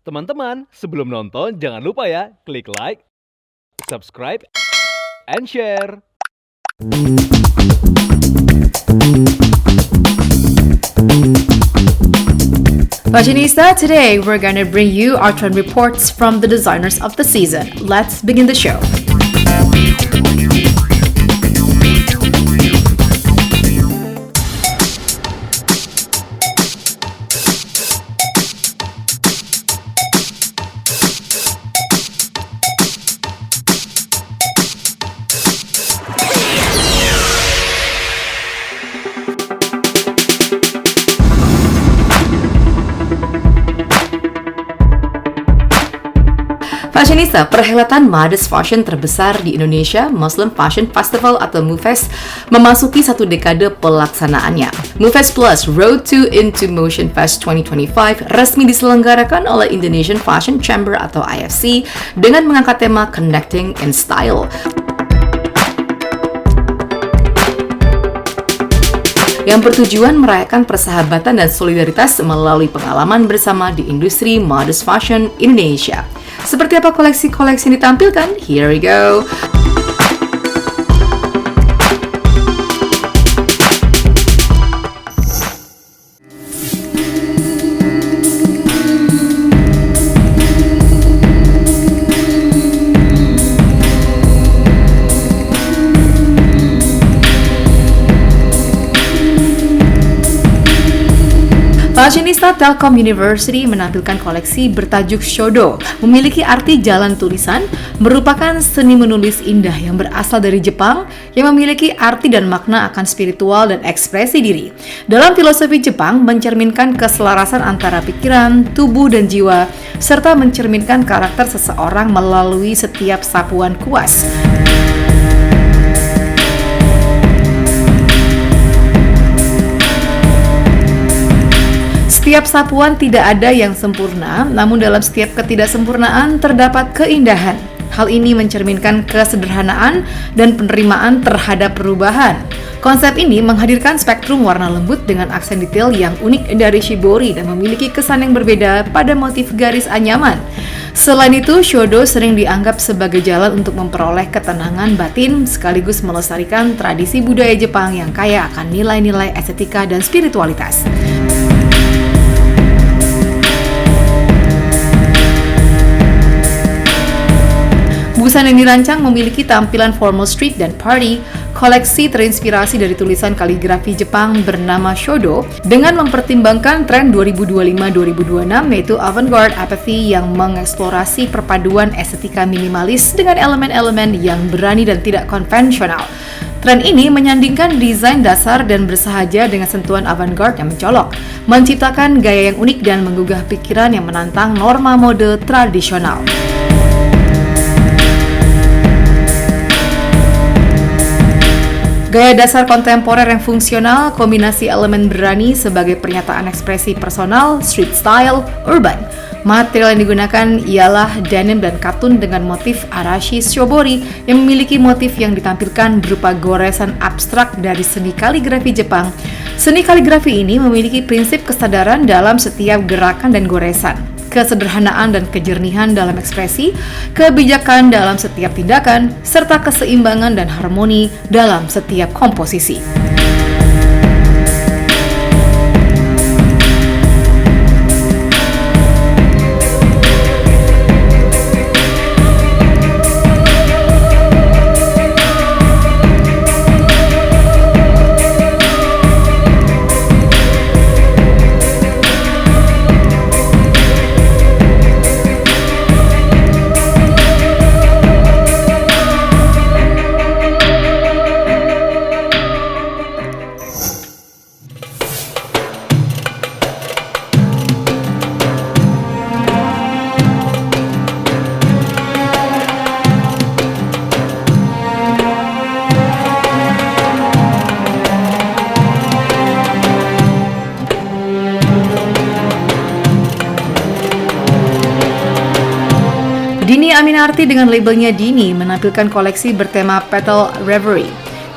Teman-teman, sebelum nonton jangan lupa ya, klik like, subscribe, and share. Fashionista, today we're gonna bring you our trend reports from the designers of the season. Let's begin the show. Fashionista, perhelatan modest fashion terbesar di Indonesia, Muslim Fashion Festival atau MUFES, memasuki satu dekade pelaksanaannya. MUFES Plus Road to Into Motion Fest 2025 resmi diselenggarakan oleh Indonesian Fashion Chamber atau IFC dengan mengangkat tema Connecting in Style. Yang bertujuan merayakan persahabatan dan solidaritas melalui pengalaman bersama di industri modest fashion Indonesia. Seperti apa koleksi-koleksi yang ditampilkan? Here we go! Fashionista Telkom University menampilkan koleksi bertajuk Shodo, memiliki arti jalan tulisan, merupakan seni menulis indah yang berasal dari Jepang yang memiliki arti dan makna akan spiritual dan ekspresi diri. Dalam filosofi Jepang, mencerminkan keselarasan antara pikiran, tubuh, dan jiwa, serta mencerminkan karakter seseorang melalui setiap sapuan kuas. Setiap sapuan tidak ada yang sempurna, namun dalam setiap ketidaksempurnaan terdapat keindahan. Hal ini mencerminkan kesederhanaan dan penerimaan terhadap perubahan. Konsep ini menghadirkan spektrum warna lembut dengan aksen detail yang unik dari shibori dan memiliki kesan yang berbeda pada motif garis anyaman. Selain itu, Shodo sering dianggap sebagai jalan untuk memperoleh ketenangan batin sekaligus melestarikan tradisi budaya Jepang yang kaya akan nilai-nilai estetika dan spiritualitas. Busana yang dirancang memiliki tampilan formal street dan party. Koleksi terinspirasi dari tulisan kaligrafi Jepang bernama Shodo dengan mempertimbangkan tren 2025-2026 yaitu avant-garde apathy yang mengeksplorasi perpaduan estetika minimalis dengan elemen-elemen yang berani dan tidak konvensional. Tren ini menyandingkan desain dasar dan bersahaja dengan sentuhan avant-garde yang mencolok, menciptakan gaya yang unik dan menggugah pikiran yang menantang norma mode tradisional. Gaya dasar kontemporer yang fungsional, kombinasi elemen berani sebagai pernyataan ekspresi personal, street style, urban. Material yang digunakan ialah denim dan katun dengan motif arashi shibori yang memiliki motif yang ditampilkan berupa goresan abstrak dari seni kaligrafi Jepang. Seni kaligrafi ini memiliki prinsip kesadaran dalam setiap gerakan dan goresan, kesederhanaan dan kejernihan dalam ekspresi, kebijakan dalam setiap tindakan, serta keseimbangan dan harmoni dalam setiap komposisi. Dini Aminarti dengan labelnya Dini menampilkan koleksi bertema Petal Reverie.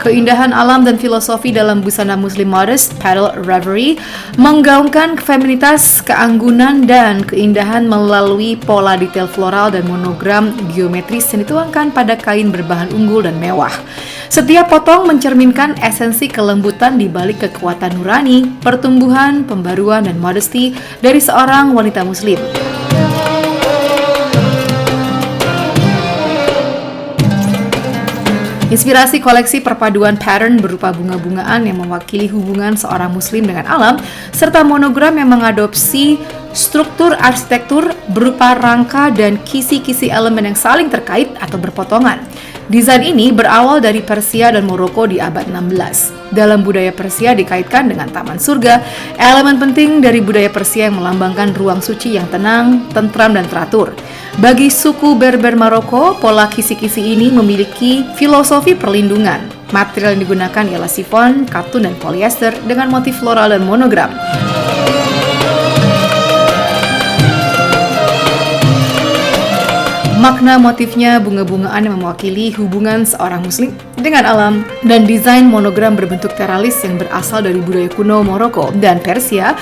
Keindahan alam dan filosofi dalam busana muslim modest, Petal Reverie, menggaungkan feminitas, keanggunan, dan keindahan melalui pola detail floral dan monogram geometris yang dituangkan pada kain berbahan unggul dan mewah. Setiap potong mencerminkan esensi kelembutan di balik kekuatan nurani, pertumbuhan, pembaruan, dan modesty dari seorang wanita muslim. Inspirasi koleksi perpaduan pattern berupa bunga-bungaan yang mewakili hubungan seorang muslim dengan alam, serta monogram yang mengadopsi struktur arsitektur berupa rangka dan kisi-kisi elemen yang saling terkait atau berpotongan. Desain ini berawal dari Persia dan Maroko di abad 16. Dalam budaya Persia dikaitkan dengan taman surga, elemen penting dari budaya Persia yang melambangkan ruang suci yang tenang, tentram, dan teratur. Bagi suku Berber Maroko, pola kisi-kisi ini memiliki filosofi perlindungan. Material yang digunakan ialah sifon, katun, dan polyester dengan motif floral dan monogram. Makna motifnya bunga-bungaan yang mewakili hubungan seorang muslim dengan alam, dan desain monogram berbentuk teralis yang berasal dari budaya kuno Maroko dan Persia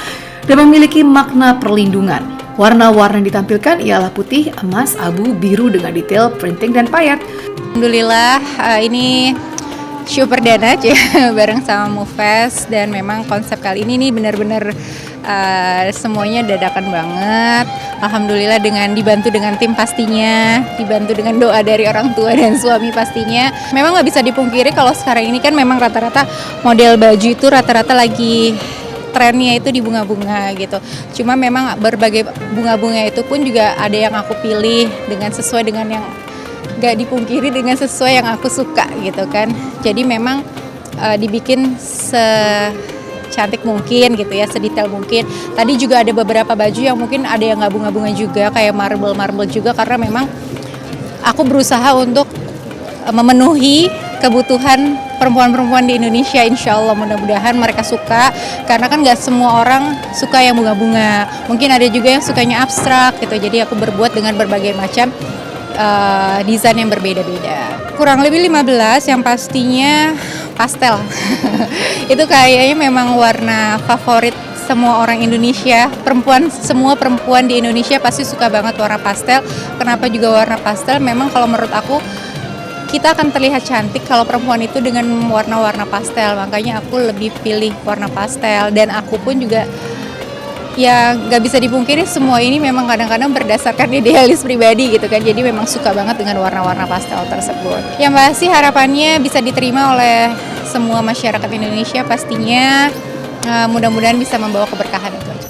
dan memiliki makna perlindungan. Warna-warna yang ditampilkan ialah putih, emas, abu, biru dengan detail printing dan payet. Alhamdulillah ini show perdana bareng sama Mufest, dan memang konsep kali ini nih benar-benar semuanya dadakan banget. Alhamdulillah dibantu dengan tim pastinya, dibantu dengan doa dari orang tua dan suami pastinya. Memang nggak bisa dipungkiri kalau sekarang ini kan memang rata-rata model baju itu rata-rata lagi trennya itu di bunga-bunga gitu. Cuma memang berbagai bunga-bunga itu pun juga ada yang aku pilih dengan sesuai dengan yang gak dipungkiri dengan sesuai yang aku suka gitu kan. Jadi memang dibikin secantik mungkin gitu ya, sedetail mungkin. Tadi juga ada beberapa baju yang mungkin ada yang gak bunga-bunga juga, kayak marble juga, karena memang aku berusaha untuk memenuhi kebutuhan perempuan-perempuan di Indonesia. Insya Allah mudah-mudahan mereka suka, karena kan gak semua orang suka yang bunga-bunga, mungkin ada juga yang sukanya abstrak gitu. Jadi aku berbuat dengan berbagai macam desain yang berbeda-beda. Kurang lebih 15 yang pastinya pastel. Itu kayaknya memang warna favorit semua orang Indonesia. Semua perempuan di Indonesia pasti suka banget warna pastel. Kenapa juga warna pastel? Memang kalau menurut aku kita akan terlihat cantik kalau perempuan itu dengan warna-warna pastel. Makanya aku lebih pilih warna pastel, dan aku pun juga ya gak bisa dipungkiri semua ini memang kadang-kadang berdasarkan idealis pribadi gitu kan. Jadi memang suka banget dengan warna-warna pastel tersebut. Yang pasti harapannya bisa diterima oleh semua masyarakat Indonesia pastinya. Mudah-mudahan bisa membawa keberkahan itu aja.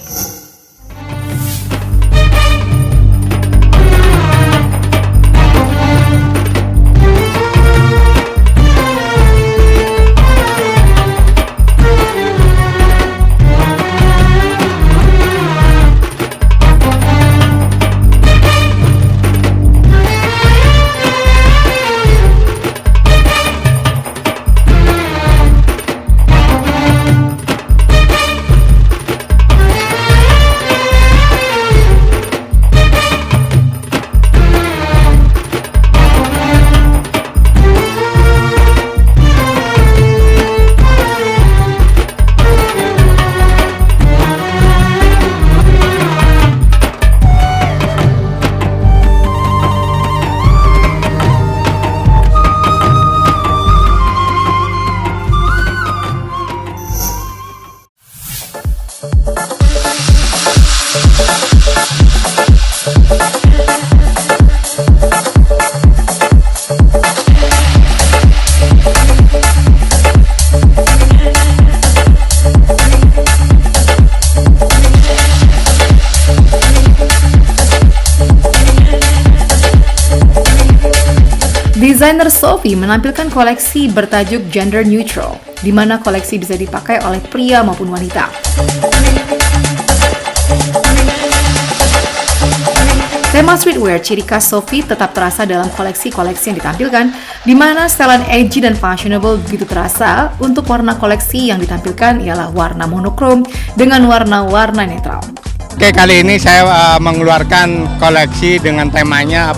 Desainer Sophie menampilkan koleksi bertajuk gender neutral, di mana koleksi bisa dipakai oleh pria maupun wanita. Tema streetwear ciri khas Sophie tetap terasa dalam koleksi-koleksi yang ditampilkan, di mana setelan edgy dan fashionable begitu terasa. Untuk warna koleksi yang ditampilkan ialah warna monokrom dengan warna-warna netral. Oke, kali ini saya mengeluarkan koleksi dengan temanya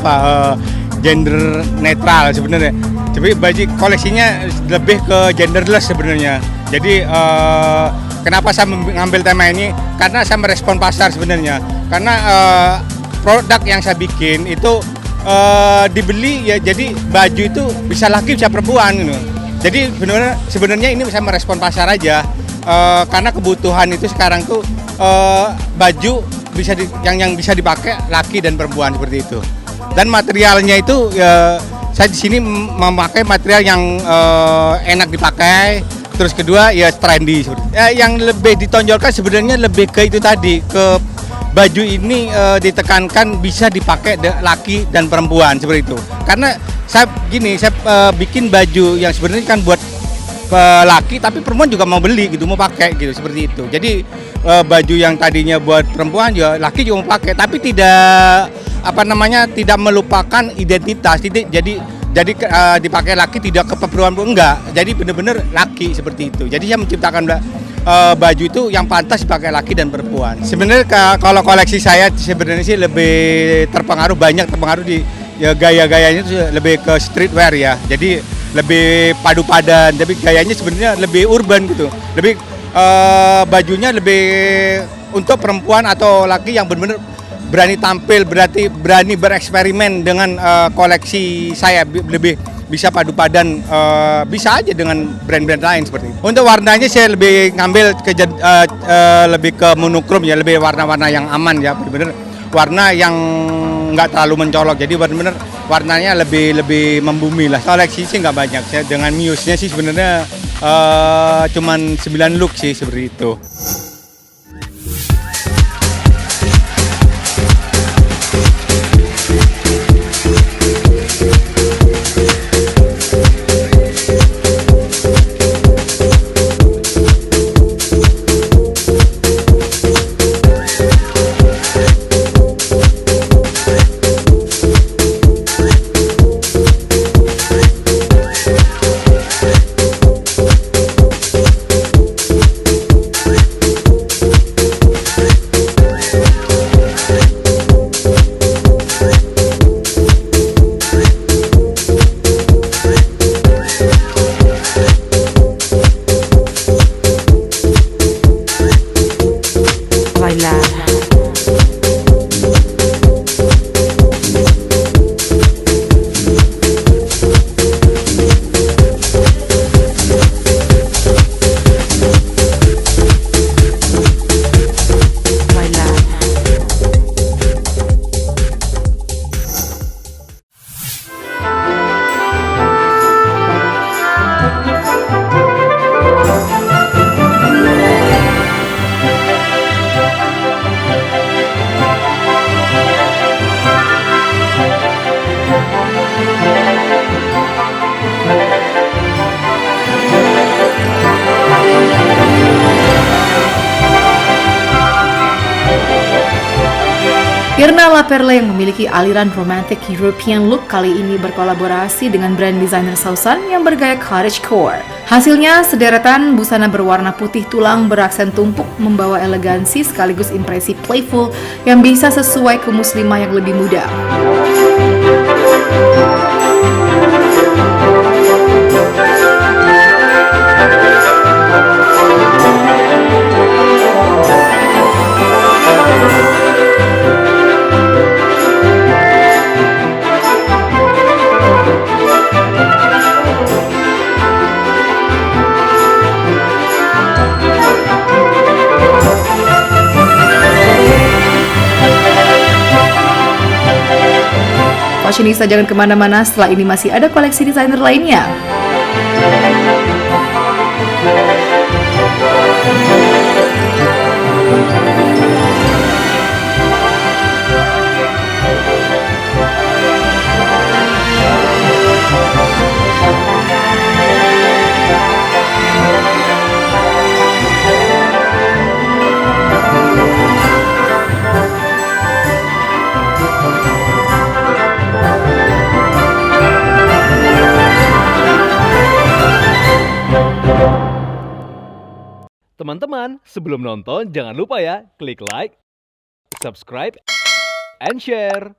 gender netral sebenarnya. Tapi baju koleksinya lebih ke genderless sebenarnya. Jadi kenapa saya mengambil tema ini? Karena saya merespon pasar sebenarnya. Karena produk yang saya bikin itu dibeli ya, jadi baju itu bisa laki bisa perempuan gitu. Jadi sebenarnya ini saya merespon pasar aja. Karena kebutuhan itu sekarang tuh baju bisa yang bisa dipakai laki dan perempuan seperti itu. Dan materialnya itu saya di sini memakai material yang enak dipakai. Terus kedua ya trendy. Yang lebih ditonjolkan sebenarnya lebih ke itu tadi, ke baju ini ditekankan bisa dipakai laki dan perempuan seperti itu. Karena saya bikin baju yang sebenarnya kan buat laki tapi perempuan juga mau beli gitu, mau pakai gitu seperti itu. Jadi baju yang tadinya buat perempuan ya laki juga mau pakai, tapi tidak tidak melupakan identitas. Jadi dipakai laki tidak ke perempuan pun enggak. Jadi benar-benar laki seperti itu. Jadi saya menciptakan baju itu yang pantas dipakai laki dan perempuan. Sebenarnya kalau koleksi saya sebenarnya sih lebih banyak terpengaruh di gaya-gayanya itu lebih ke streetwear ya. Jadi lebih padu padan, tapi gayanya sebenarnya lebih urban gitu. Lebih bajunya lebih untuk perempuan atau laki yang benar-benar berani tampil, berani bereksperimen dengan koleksi saya, lebih bisa padu padan, bisa aja dengan brand-brand lain seperti itu. Untuk warnanya saya lebih ngambil lebih ke monokrom ya, lebih warna-warna yang aman ya, benar-benar warna yang nggak terlalu mencolok, jadi benar-benar warnanya lebih membumi lah. Koleksi sih nggak banyak, saya dengan Muse-nya sih sebenarnya cuman 9 look sih seperti itu. Irna La Perle yang memiliki aliran romantic European look kali ini berkolaborasi dengan brand designer Sausan yang bergaya cottagecore. Hasilnya, sederetan busana berwarna putih tulang beraksen tumpuk membawa elegansi sekaligus impresi playful yang bisa sesuai ke muslimah yang lebih muda. Fashionista jangan kemana-mana, setelah ini masih ada koleksi desainer lainnya. Teman-teman, sebelum nonton jangan lupa ya klik like, subscribe, and share.